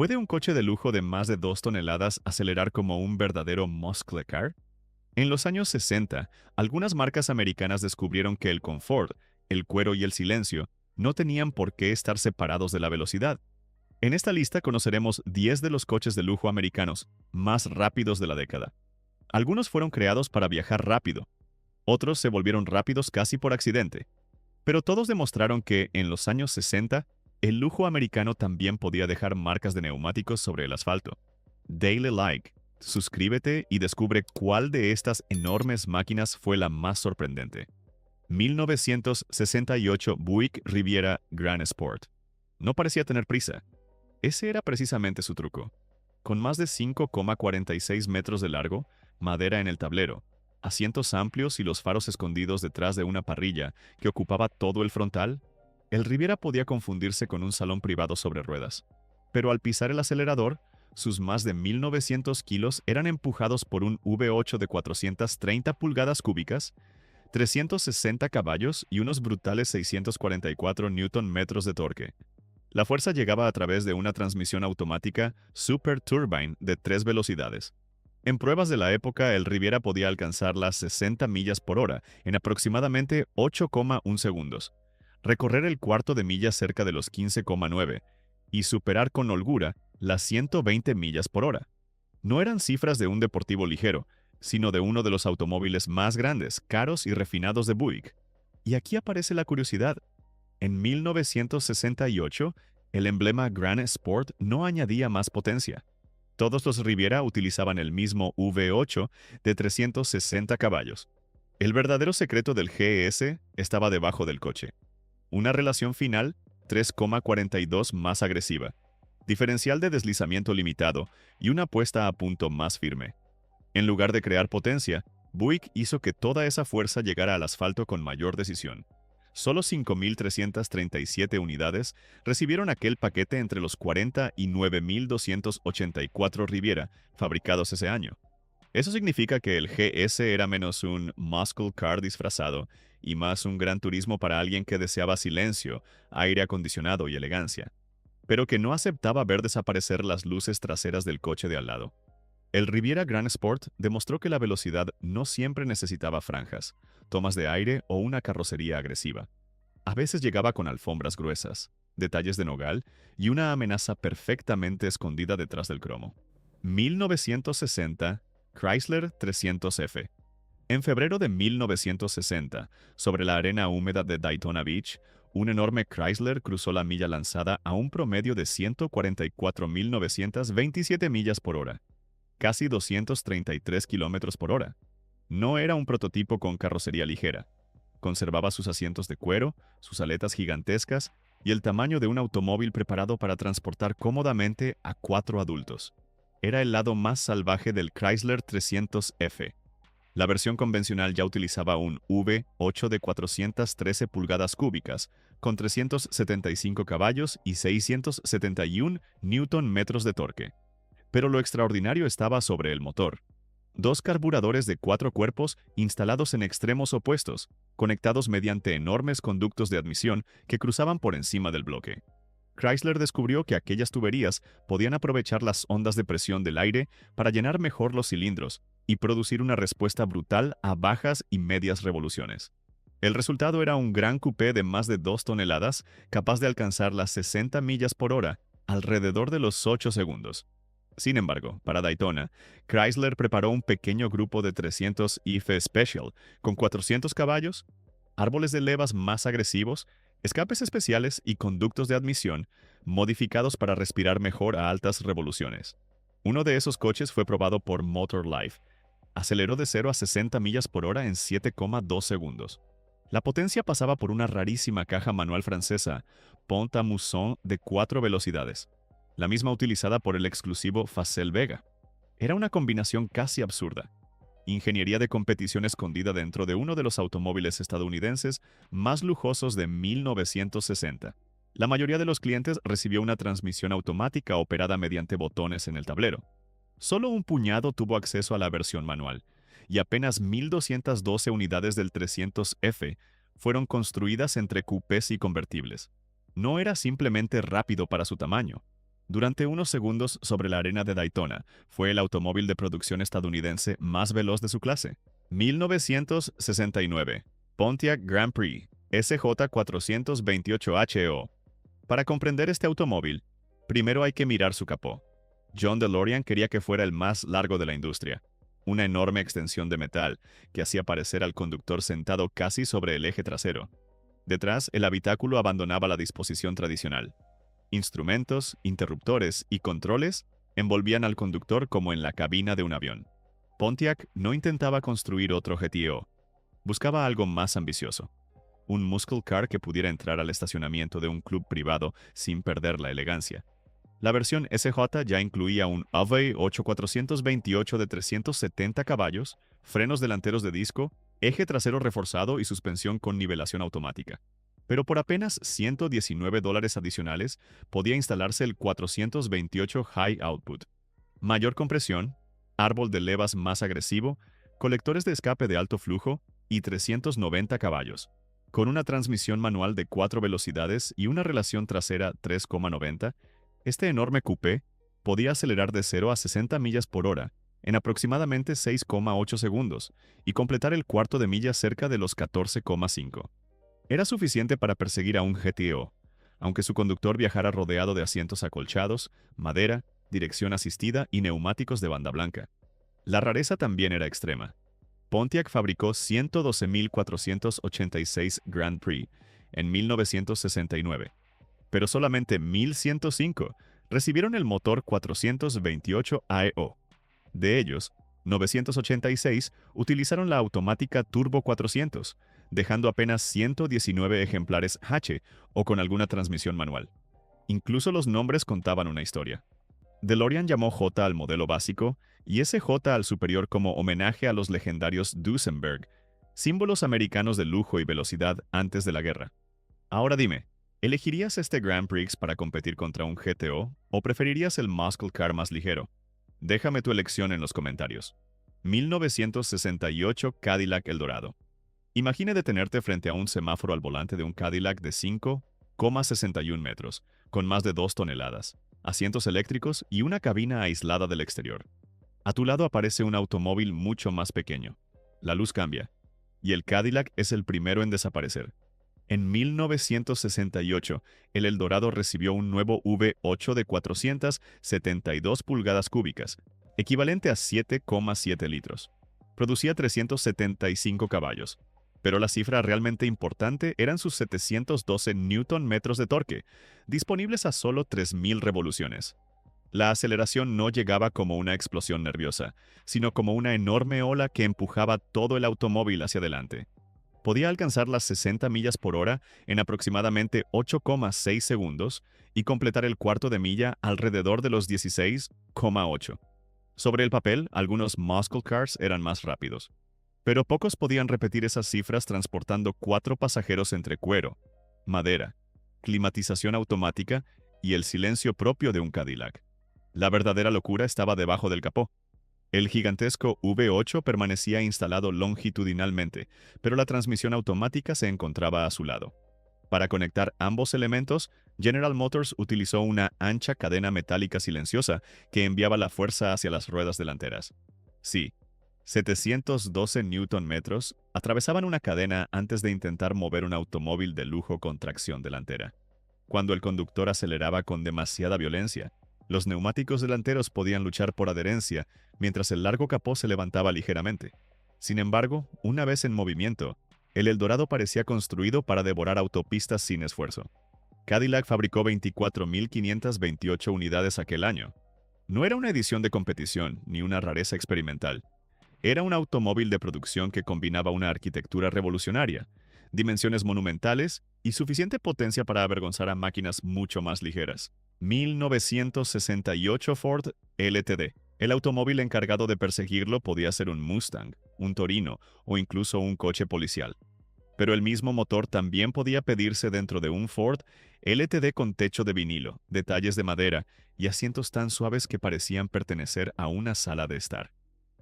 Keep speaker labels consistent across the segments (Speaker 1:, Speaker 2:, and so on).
Speaker 1: ¿Puede un coche de lujo de más de 2 toneladas acelerar como un verdadero muscle car? En los años 60, algunas marcas americanas descubrieron que el confort, el cuero y el silencio no tenían por qué estar separados de la velocidad. En esta lista conoceremos 10 de los coches de lujo americanos más rápidos de la década. Algunos fueron creados para viajar rápido, otros se volvieron rápidos casi por accidente, pero todos demostraron que, en los años 60, el lujo americano también podía dejar marcas de neumáticos sobre el asfalto. Dale like, suscríbete y descubre cuál de estas enormes máquinas fue la más sorprendente. 1968 Buick Riviera Grand Sport. No parecía tener prisa. Ese era precisamente su truco. Con más de 5,46 metros de largo, madera en el tablero, asientos amplios y los faros escondidos detrás de una parrilla que ocupaba todo el frontal, el Riviera podía confundirse con un salón privado sobre ruedas. Pero al pisar el acelerador, sus más de 1.900 kilos eran empujados por un V8 de 430 pulgadas cúbicas, 360 caballos y unos brutales 644 newton metros de torque. La fuerza llegaba a través de una transmisión automática Super Turbine de 3 velocidades. En pruebas de la época, el Riviera podía alcanzar las 60 millas por hora en aproximadamente 8,1 segundos, recorrer el cuarto de milla cerca de los 15,9 y superar con holgura las 120 millas por hora. No eran cifras de un deportivo ligero, sino de uno de los automóviles más grandes, caros y refinados de Buick. Y aquí aparece la curiosidad. En 1968, el emblema Grand Sport no añadía más potencia. Todos los Riviera utilizaban el mismo V8 de 360 caballos. El verdadero secreto del GS estaba debajo del coche. Una relación final 3,42 más agresiva, diferencial de deslizamiento limitado y una puesta a punto más firme. En lugar de crear potencia, Buick hizo que toda esa fuerza llegara al asfalto con mayor decisión. Solo 5.337 unidades recibieron aquel paquete entre los 40 y 9.284 Riviera fabricados ese año. Eso significa que el GS era menos un muscle car disfrazado y más un gran turismo para alguien que deseaba silencio, aire acondicionado y elegancia, pero que no aceptaba ver desaparecer las luces traseras del coche de al lado. El Riviera Grand Sport demostró que la velocidad no siempre necesitaba franjas, tomas de aire o una carrocería agresiva. A veces llegaba con alfombras gruesas, detalles de nogal y una amenaza perfectamente escondida detrás del cromo. 1960 Chrysler 300F. En febrero de 1960, sobre la arena húmeda de Daytona Beach, un enorme Chrysler cruzó la milla lanzada a un promedio de 144.927 millas por hora, casi 233 kilómetros por hora. No era un prototipo con carrocería ligera. Conservaba sus asientos de cuero, sus aletas gigantescas y el tamaño de un automóvil preparado para transportar cómodamente a 4 adultos. Era el lado más salvaje del Chrysler 300F. La versión convencional ya utilizaba un V8 de 413 pulgadas cúbicas, con 375 caballos y 671 newton metros de torque. Pero lo extraordinario estaba sobre el motor. 2 carburadores de 4 cuerpos instalados en extremos opuestos, conectados mediante enormes conductos de admisión que cruzaban por encima del bloque. Chrysler descubrió que aquellas tuberías podían aprovechar las ondas de presión del aire para llenar mejor los cilindros y producir una respuesta brutal a bajas y medias revoluciones. El resultado era un gran coupé de más de 2 toneladas, capaz de alcanzar las 60 millas por hora alrededor de los 8 segundos. Sin embargo, para Daytona, Chrysler preparó un pequeño grupo de 300 IFE Special con 400 caballos, árboles de levas más agresivos, escapes especiales y conductos de admisión modificados para respirar mejor a altas revoluciones. Uno de esos coches fue probado por Motor Life. Aceleró de 0 a 60 millas por hora en 7,2 segundos. La potencia pasaba por una rarísima caja manual francesa, Pont-à-Mousson de 4 velocidades, la misma utilizada por el exclusivo Facel Vega. Era una combinación casi absurda. Ingeniería de competición escondida dentro de uno de los automóviles estadounidenses más lujosos de 1960. La mayoría de los clientes recibió una transmisión automática operada mediante botones en el tablero. Solo un puñado tuvo acceso a la versión manual, y apenas 1.212 unidades del 300F fueron construidas entre coupés y convertibles. No era simplemente rápido para su tamaño. Durante unos segundos sobre la arena de Daytona, fue el automóvil de producción estadounidense más veloz de su clase. 1969. Pontiac Grand Prix SJ428HO. Para comprender este automóvil, primero hay que mirar su capó. John DeLorean quería que fuera el más largo de la industria. Una enorme extensión de metal que hacía parecer al conductor sentado casi sobre el eje trasero. Detrás, el habitáculo abandonaba la disposición tradicional. Instrumentos, interruptores y controles envolvían al conductor como en la cabina de un avión. Pontiac no intentaba construir otro GTO. Buscaba algo más ambicioso. Un muscle car que pudiera entrar al estacionamiento de un club privado sin perder la elegancia. La versión SJ ya incluía un Avey 8428 de 370 caballos, frenos delanteros de disco, eje trasero reforzado y suspensión con nivelación automática. Pero por apenas $119 adicionales podía instalarse el 428 High Output. Mayor compresión, árbol de levas más agresivo, colectores de escape de alto flujo y 390 caballos. Con una transmisión manual de 4 velocidades y una relación trasera 3,90, este enorme coupé podía acelerar de 0 a 60 millas por hora en aproximadamente 6,8 segundos y completar el cuarto de milla cerca de los 14,5. Era suficiente para perseguir a un GTO, aunque su conductor viajara rodeado de asientos acolchados, madera, dirección asistida y neumáticos de banda blanca. La rareza también era extrema. Pontiac fabricó 112.486 Grand Prix en 1969, pero solamente 1.105 recibieron el motor 428 AEO. De ellos, 986 utilizaron la automática Turbo 400, dejando apenas 119 ejemplares H o con alguna transmisión manual. Incluso los nombres contaban una historia. DeLorean llamó J al modelo básico y SJ al superior como homenaje a los legendarios Duesenberg, símbolos americanos de lujo y velocidad antes de la guerra. Ahora dime, ¿elegirías este Grand Prix para competir contra un GTO o preferirías el muscle car más ligero? Déjame tu elección en los comentarios. 1968 Cadillac Eldorado. Imagine detenerte frente a un semáforo al volante de un Cadillac de 5,61 metros, con más de 2 toneladas, asientos eléctricos y una cabina aislada del exterior. A tu lado aparece un automóvil mucho más pequeño. La luz cambia, y el Cadillac es el primero en desaparecer. En 1968, el Eldorado recibió un nuevo V8 de 472 pulgadas cúbicas, equivalente a 7,7 litros. Producía 375 caballos, pero la cifra realmente importante eran sus 712 Newton metros de torque, disponibles a solo 3.000 revoluciones. La aceleración no llegaba como una explosión nerviosa, sino como una enorme ola que empujaba todo el automóvil hacia adelante. Podía alcanzar las 60 millas por hora en aproximadamente 8,6 segundos y completar el cuarto de milla alrededor de los 16,8. Sobre el papel, algunos muscle cars eran más rápidos, pero pocos podían repetir esas cifras transportando 4 pasajeros entre cuero, madera, climatización automática y el silencio propio de un Cadillac. La verdadera locura estaba debajo del capó. El gigantesco V8 permanecía instalado longitudinalmente, pero la transmisión automática se encontraba a su lado. Para conectar ambos elementos, General Motors utilizó una ancha cadena metálica silenciosa que enviaba la fuerza hacia las ruedas delanteras. Sí, 712 Newton metros atravesaban una cadena antes de intentar mover un automóvil de lujo con tracción delantera. Cuando el conductor aceleraba con demasiada violencia, los neumáticos delanteros podían luchar por adherencia, mientras el largo capó se levantaba ligeramente. Sin embargo, una vez en movimiento, el Eldorado parecía construido para devorar autopistas sin esfuerzo. Cadillac fabricó 24.528 unidades aquel año. No era una edición de competición ni una rareza experimental. Era un automóvil de producción que combinaba una arquitectura revolucionaria, dimensiones monumentales y suficiente potencia para avergonzar a máquinas mucho más ligeras. 1968 Ford LTD. El automóvil encargado de perseguirlo podía ser un Mustang, un Torino o incluso un coche policial. Pero el mismo motor también podía pedirse dentro de un Ford LTD con techo de vinilo, detalles de madera y asientos tan suaves que parecían pertenecer a una sala de estar.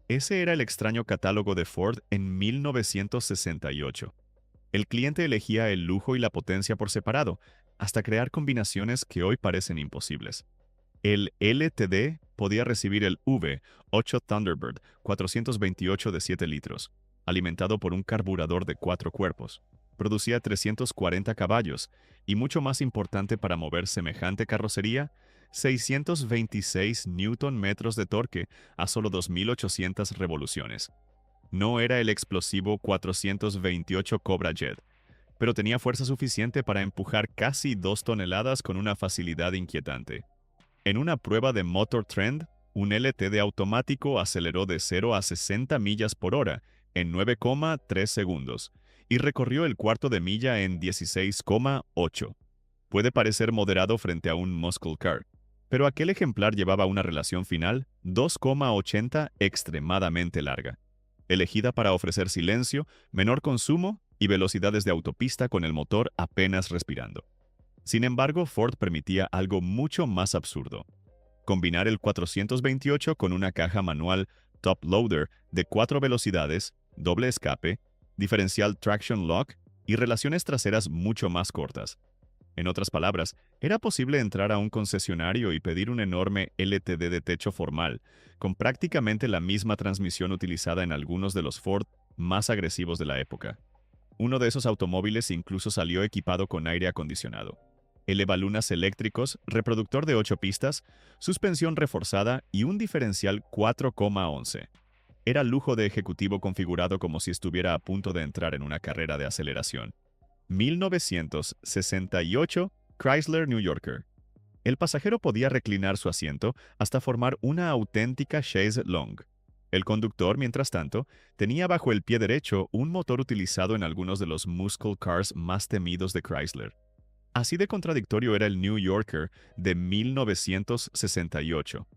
Speaker 1: Ese era el extraño catálogo de Ford en 1968. El cliente elegía el lujo y la potencia por separado, hasta crear combinaciones que hoy parecen imposibles. El LTD podía recibir el V8 Thunderbird 428 de 7 litros, alimentado por un carburador de 4 cuerpos. Producía 340 caballos y, mucho más importante para mover semejante carrocería, 626 Newton metros de torque a solo 2.800 revoluciones. No era el explosivo 428 Cobra Jet, pero tenía fuerza suficiente para empujar casi 2 toneladas con una facilidad inquietante. En una prueba de Motor Trend, un LTD automático aceleró de 0 a 60 millas por hora en 9,3 segundos y recorrió el cuarto de milla en 16,8. Puede parecer moderado frente a un muscle car, pero aquel ejemplar llevaba una relación final 2,80 extremadamente larga, elegida para ofrecer silencio, menor consumo y velocidades de autopista con el motor apenas respirando. Sin embargo, Ford permitía algo mucho más absurdo: combinar el 428 con una caja manual top loader de 4 velocidades, doble escape, diferencial traction lock y relaciones traseras mucho más cortas. En otras palabras, era posible entrar a un concesionario y pedir un enorme LTD de techo formal, con prácticamente la misma transmisión utilizada en algunos de los Ford más agresivos de la época. Uno de esos automóviles incluso salió equipado con aire acondicionado, elevalunas eléctricos, reproductor de 8 pistas, suspensión reforzada y un diferencial 4,11. Era lujo de ejecutivo configurado como si estuviera a punto de entrar en una carrera de aceleración. 1968 Chrysler New Yorker. El pasajero podía reclinar su asiento hasta formar una auténtica chaise longue. El conductor, mientras tanto, tenía bajo el pie derecho un motor utilizado en algunos de los muscle cars más temidos de Chrysler. Así de contradictorio era el New Yorker de 1968.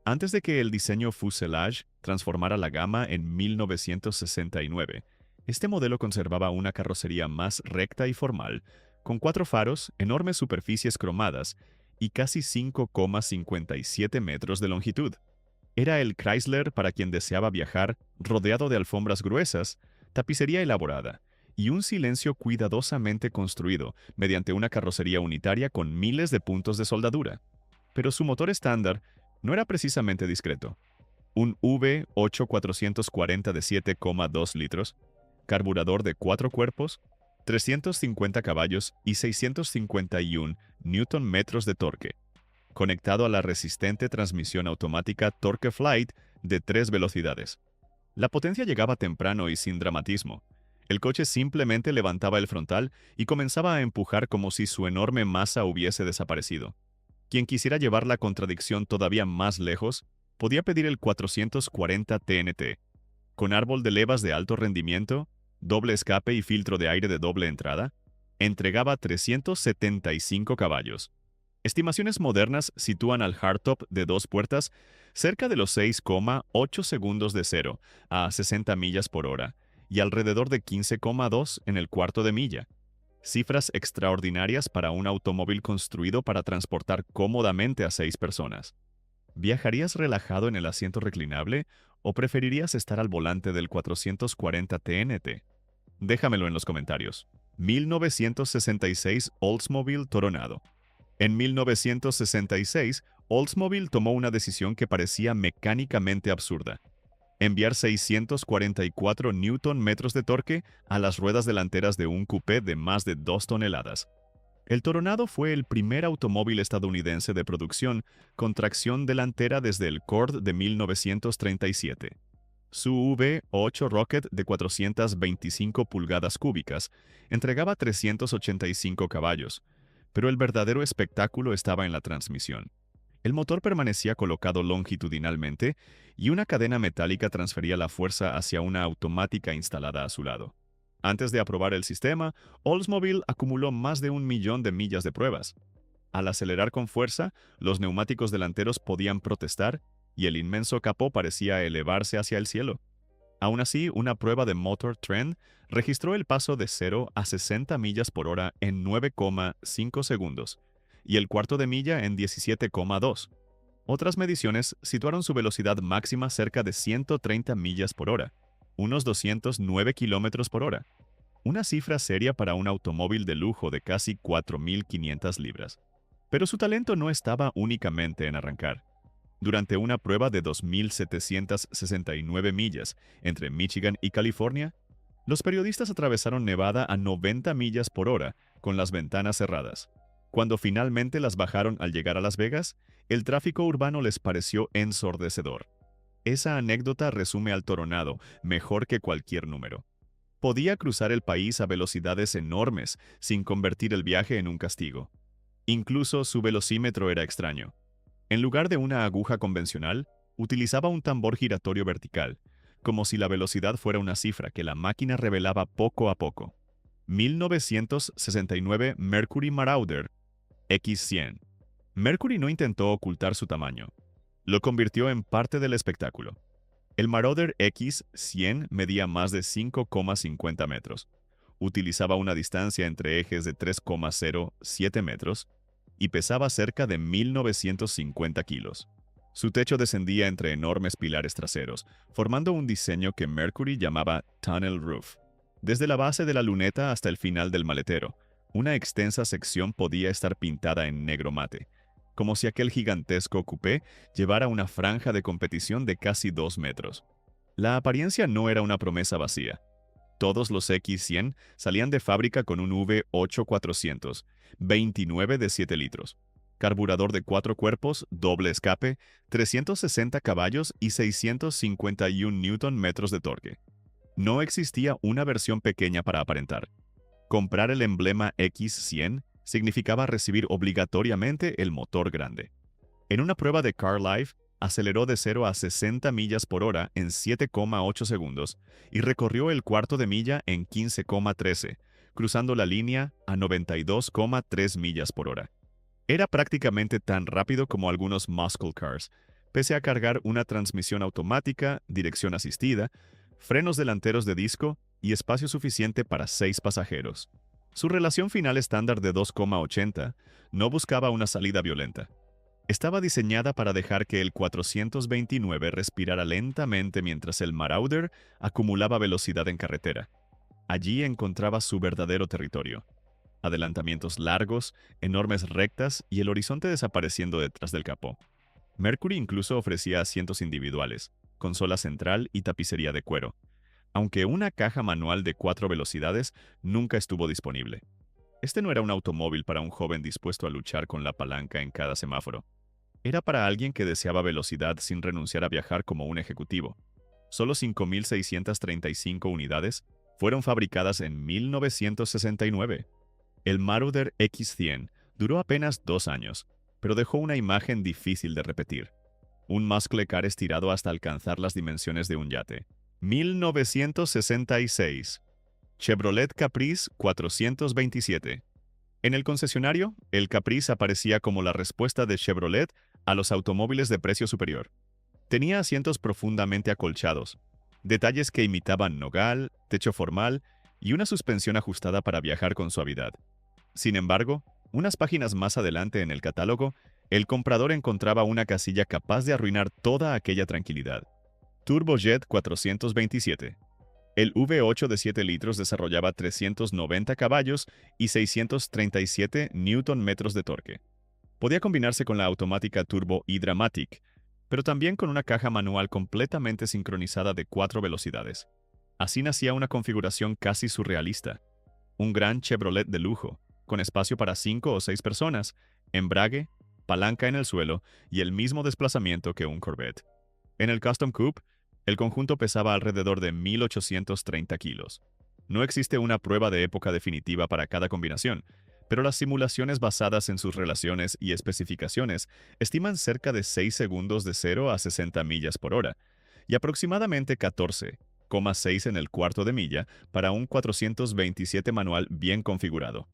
Speaker 1: Antes de que el diseño fuselage transformara la gama en 1969, este modelo conservaba una carrocería más recta y formal, con 4 faros, enormes superficies cromadas y casi 5,57 metros de longitud. Era el Chrysler para quien deseaba viajar rodeado de alfombras gruesas, tapicería elaborada y un silencio cuidadosamente construido mediante una carrocería unitaria con miles de puntos de soldadura. Pero su motor estándar no era precisamente discreto. Un V8-440 de 7,2 litros, carburador de 4 cuerpos, 350 caballos y 651 Newton metros de torque, conectado a la resistente transmisión automática Torque Flight de 3 velocidades. La potencia llegaba temprano y sin dramatismo. El coche simplemente levantaba el frontal y comenzaba a empujar como si su enorme masa hubiese desaparecido. Quien quisiera llevar la contradicción todavía más lejos, podía pedir el 440 TNT, con árbol de levas de alto rendimiento, doble escape y filtro de aire de doble entrada. Entregaba 375 caballos. Estimaciones modernas sitúan al hardtop de 2 puertas cerca de los 6,8 segundos de 0 a 60 millas por hora y alrededor de 15,2 en el cuarto de milla. Cifras extraordinarias para un automóvil construido para transportar cómodamente a 6 personas. ¿Viajarías relajado en el asiento reclinable o preferirías estar al volante del 440 TNT? Déjamelo en los comentarios. 1966 Oldsmobile Toronado. En 1966, Oldsmobile tomó una decisión que parecía mecánicamente absurda: enviar 644 Newton metros de torque a las ruedas delanteras de un coupé de más de 2 toneladas. El Toronado fue el primer automóvil estadounidense de producción con tracción delantera desde el Cord de 1937. Su V8 Rocket de 425 pulgadas cúbicas entregaba 385 caballos, pero el verdadero espectáculo estaba en la transmisión. El motor permanecía colocado longitudinalmente y una cadena metálica transfería la fuerza hacia una automática instalada a su lado. Antes de aprobar el sistema, Oldsmobile acumuló más de 1 millón de millas de pruebas. Al acelerar con fuerza, los neumáticos delanteros podían protestar y el inmenso capó parecía elevarse hacia el cielo. Aún así, una prueba de Motor Trend registró el paso de 0 a 60 millas por hora en 9,5 segundos y el cuarto de milla en 17,2. Otras mediciones situaron su velocidad máxima cerca de 130 millas por hora, unos 209 kilómetros por hora, una cifra seria para un automóvil de lujo de casi 4.500 libras. Pero su talento no estaba únicamente en arrancar. Durante una prueba de 2.769 millas entre Michigan y California, los periodistas atravesaron Nevada a 90 millas por hora con las ventanas cerradas. Cuando finalmente las bajaron al llegar a Las Vegas, el tráfico urbano les pareció ensordecedor. Esa anécdota resume al Toronado mejor que cualquier número. Podía cruzar el país a velocidades enormes sin convertir el viaje en un castigo. Incluso su velocímetro era extraño. En lugar de una aguja convencional, utilizaba un tambor giratorio vertical, como si la velocidad fuera una cifra que la máquina revelaba poco a poco. 1969 Mercury Marauder X100. Mercury no intentó ocultar su tamaño. Lo convirtió en parte del espectáculo. El Marauder X100 medía más de 5,50 metros. Utilizaba una distancia entre ejes de 3,07 metros y pesaba cerca de 1.950 kilos. Su techo descendía entre enormes pilares traseros, formando un diseño que Mercury llamaba Tunnel Roof. Desde la base de la luneta hasta el final del maletero, una extensa sección podía estar pintada en negro mate, como si aquel gigantesco coupé llevara una franja de competición de casi 2 metros. La apariencia no era una promesa vacía. Todos los X100 salían de fábrica con un V8400, 29 de 7 litros, carburador de 4 cuerpos, doble escape, 360 caballos y 651 Nm de torque. No existía una versión pequeña para aparentar. Comprar el emblema X100 significaba recibir obligatoriamente el motor grande. En una prueba de Car Life, aceleró de 0 a 60 millas por hora en 7,8 segundos y recorrió el cuarto de milla en 15,13, cruzando la línea a 92,3 millas por hora. Era prácticamente tan rápido como algunos muscle cars, pese a cargar una transmisión automática, dirección asistida, frenos delanteros de disco y espacio suficiente para 6 pasajeros. Su relación final estándar de 2,80 no buscaba una salida violenta. Estaba diseñada para dejar que el 429 respirara lentamente mientras el Marauder acumulaba velocidad en carretera. Allí encontraba su verdadero territorio. Adelantamientos largos, enormes rectas y el horizonte desapareciendo detrás del capó. Mercury incluso ofrecía asientos individuales, consola central y tapicería de cuero, aunque una caja manual de 4 velocidades nunca estuvo disponible. Este no era un automóvil para un joven dispuesto a luchar con la palanca en cada semáforo. Era para alguien que deseaba velocidad sin renunciar a viajar como un ejecutivo. Solo 5.635 unidades fueron fabricadas en 1969. El Marauder X100 duró apenas 2 años, pero dejó una imagen difícil de repetir. Un muscle car estirado hasta alcanzar las dimensiones de un yate. 1966. Chevrolet Caprice 427. En el concesionario, el Caprice aparecía como la respuesta de Chevrolet a los automóviles de precio superior. Tenía asientos profundamente acolchados, detalles que imitaban nogal, techo formal y una suspensión ajustada para viajar con suavidad. Sin embargo, unas páginas más adelante en el catálogo, el comprador encontraba una casilla capaz de arruinar toda aquella tranquilidad. Turbojet 427. El V8 de 7 litros desarrollaba 390 caballos y 637 Nm de torque. Podía combinarse con la automática Turbo e-Dramatic, pero también con una caja manual completamente sincronizada de 4 velocidades. Así nacía una configuración casi surrealista. Un gran Chevrolet de lujo, con espacio para 5 o 6 personas, embrague, palanca en el suelo y el mismo desplazamiento que un Corvette. En el Custom Coupe, el conjunto pesaba alrededor de 1.830 kilos. No existe una prueba de época definitiva para cada combinación, pero las simulaciones basadas en sus relaciones y especificaciones estiman cerca de 6 segundos de 0 a 60 millas por hora y aproximadamente 14,6 en el cuarto de milla para un 427 manual bien configurado.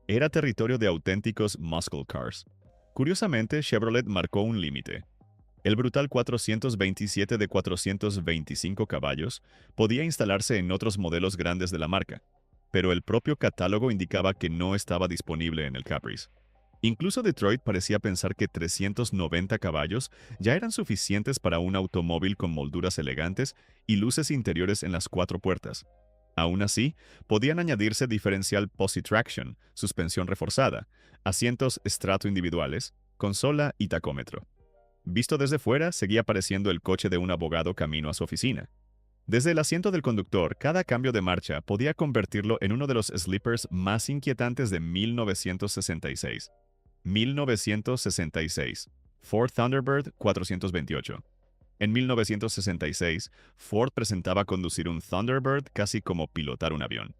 Speaker 1: Era territorio de auténticos muscle cars. Curiosamente, Chevrolet marcó un límite. El brutal 427 de 425 caballos podía instalarse en otros modelos grandes de la marca, pero el propio catálogo indicaba que no estaba disponible en el Caprice. Incluso Detroit parecía pensar que 390 caballos ya eran suficientes para un automóvil con molduras elegantes y luces interiores en las 4 puertas. Aún así, podían añadirse diferencial Posi Traction, suspensión reforzada, asientos estrato individuales, consola y tacómetro. Visto desde fuera, seguía pareciendo el coche de un abogado camino a su oficina. Desde el asiento del conductor, cada cambio de marcha podía convertirlo en uno de los sleepers más inquietantes de 1966. 1966. Ford Thunderbird 428. En 1966, Ford presentaba conducir un Thunderbird casi como pilotar un avión.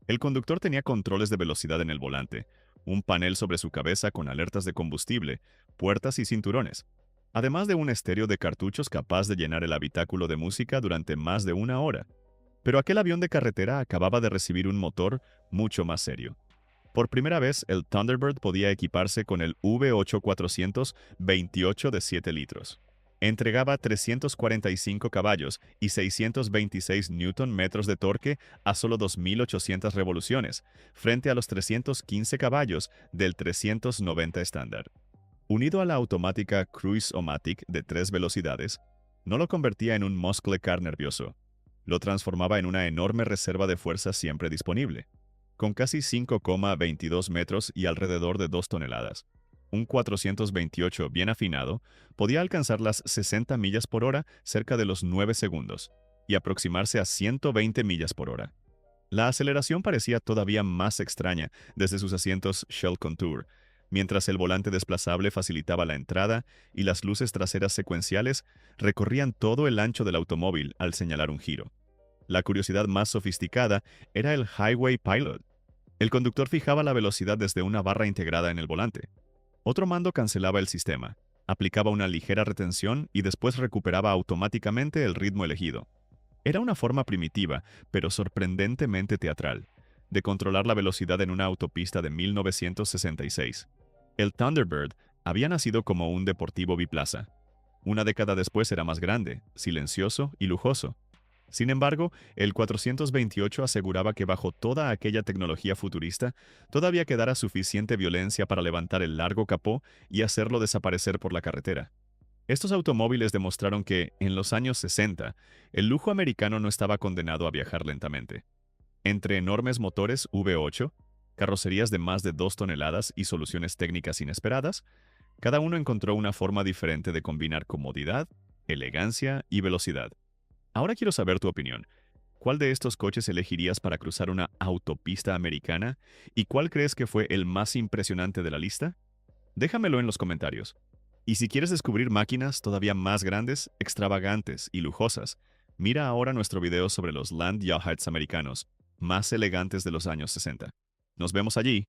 Speaker 1: El conductor tenía controles de velocidad en el volante, un panel sobre su cabeza con alertas de combustible, puertas y cinturones, además de un estéreo de cartuchos capaz de llenar el habitáculo de música durante más de una hora. Pero aquel avión de carretera acababa de recibir un motor mucho más serio. Por primera vez, el Thunderbird podía equiparse con el V8-428 de 7 litros. Entregaba 345 caballos y 626 Nm de torque a solo 2.800 revoluciones, frente a los 315 caballos del 390 estándar. Unido a la automática Cruise-O-Matic de 3 velocidades, no lo convertía en un muscle car nervioso. Lo transformaba en una enorme reserva de fuerza siempre disponible. Con casi 5,22 metros y alrededor de 2 toneladas. Un 428 bien afinado podía alcanzar las 60 millas por hora cerca de los 9 segundos y aproximarse a 120 millas por hora. La aceleración parecía todavía más extraña desde sus asientos Shell Contour, mientras el volante desplazable facilitaba la entrada y las luces traseras secuenciales recorrían todo el ancho del automóvil al señalar un giro. La curiosidad más sofisticada era el Highway Pilot. El conductor fijaba la velocidad desde una barra integrada en el volante. Otro mando cancelaba el sistema, aplicaba una ligera retención y después recuperaba automáticamente el ritmo elegido. Era una forma primitiva, pero sorprendentemente teatral, de controlar la velocidad en una autopista de 1966. El Thunderbird había nacido como un deportivo biplaza. Una década después era más grande, silencioso y lujoso. Sin embargo, el 428 aseguraba que bajo toda aquella tecnología futurista, todavía quedara suficiente violencia para levantar el largo capó y hacerlo desaparecer por la carretera. Estos automóviles demostraron que, en los años 60, el lujo americano no estaba condenado a viajar lentamente. Entre enormes motores V8, carrocerías de más de 2 toneladas y soluciones técnicas inesperadas, cada uno encontró una forma diferente de combinar comodidad, elegancia y velocidad. Ahora quiero saber tu opinión. ¿Cuál de estos coches elegirías para cruzar una autopista americana? ¿Y cuál crees que fue el más impresionante de la lista? Déjamelo en los comentarios. Y si quieres descubrir máquinas todavía más grandes, extravagantes y lujosas, mira ahora nuestro video sobre los Land Yachts americanos, más elegantes de los años 60. Nos vemos allí.